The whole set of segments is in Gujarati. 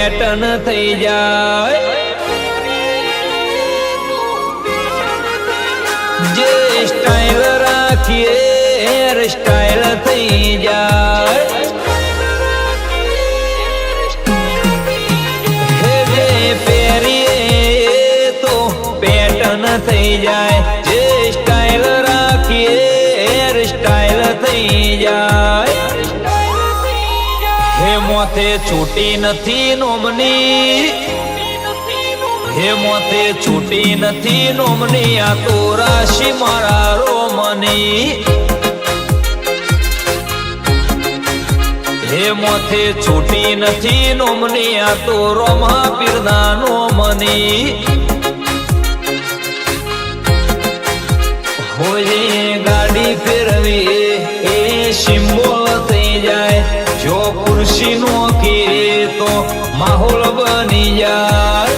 પેટર્ન થઈ જાય, જે સ્ટાઇલ રાખીએ હેર સ્ટાઇલ થઈ જાય, જે પહેરીએ તો પેટર્ન થઈ જાય, જે સ્ટાઇલ રાખીએ હેર સ્ટાઇલ થઈ જાય. હે મોથે છૂટી નથી નોમની, હે મોથે છૂટી નથી નોમની, આ તો રાશિ મારા રોમની. હે મોથે છૂટી નથી નોમની, આ તો રોમા પીરના નોમની. હોજે ગાડી ફેરવી એ સિમ્બોલ થઈ જાય, જો ખુરશી નો કીરે તો માહોલ બની જાય.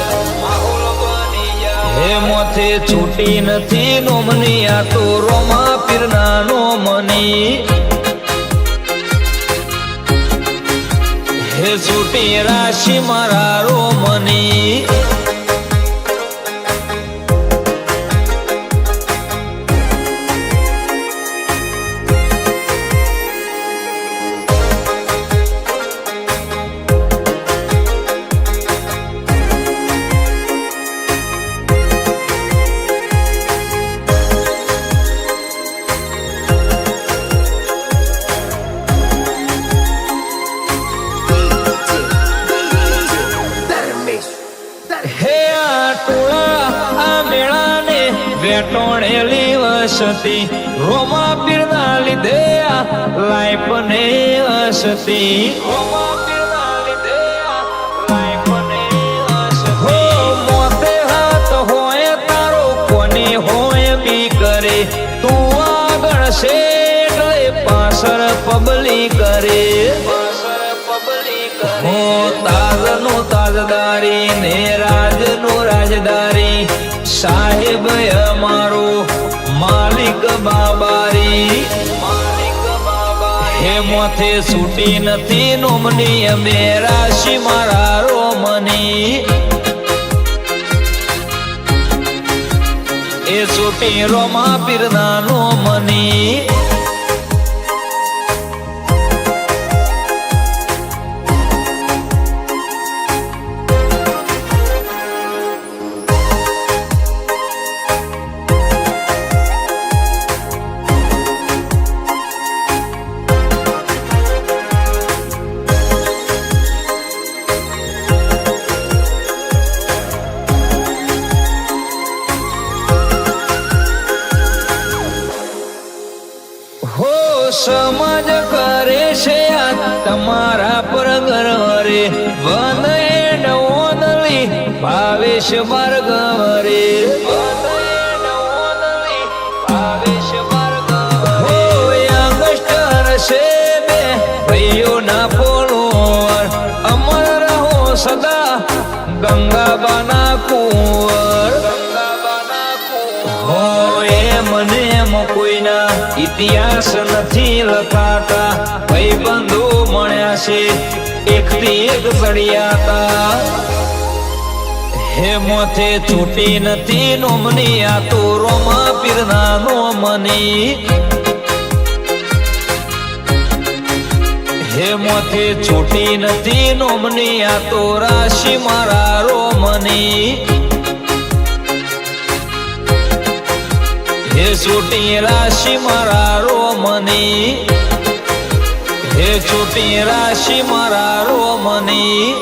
હે મોથે છૂટી નથી નોમની, આ તો રોમા પીરના નોમની. હે છૂટી રાશિ મારા રોમની. વેટોણેલી વસતી રોમા પીરના લીધે લાઈફ ને હસતી, રોમા પીરના લીધે લાઈફ ને હસતી. હો મોતે હાથ હોય તારો કોની હોય બી કરે, તું આગળ છે એટલે પાછળ પબલી કરે. હો તાજનો તાજદારી ને રાજનો રાજદારી, સાહેબ અમારો માલિક બાબારી. હે મોથે છૂટી નથી નોમની, અમે રાશિ મારા રોમની. એ છૂટી રોમા પીરના નોમની. સમાજ કરે છે આ તમારા પર ગર્વ રે, one and only Bhavesh Bhargav રે. યંગસ્ટર છે બે ભાઈઓના ફોલોવર, અમર રહો સદા ગંગાબાના કુંવર. હો મને કોઈના ઇતિહાસ નથી લખાતા, ભાઈબંધો મળ્યા છે એકથી એક સળિયાતા. હે મોથે છૂટી નથી નોમની, આ તો રોમા પીરના નોમની. હે મોથે છૂટી નથી નોમની, આ તો રાશિ મારા રોમની. હે છૂટી રાશિ મારા રોમની. હે છૂટી રાશિ મારા રોમની.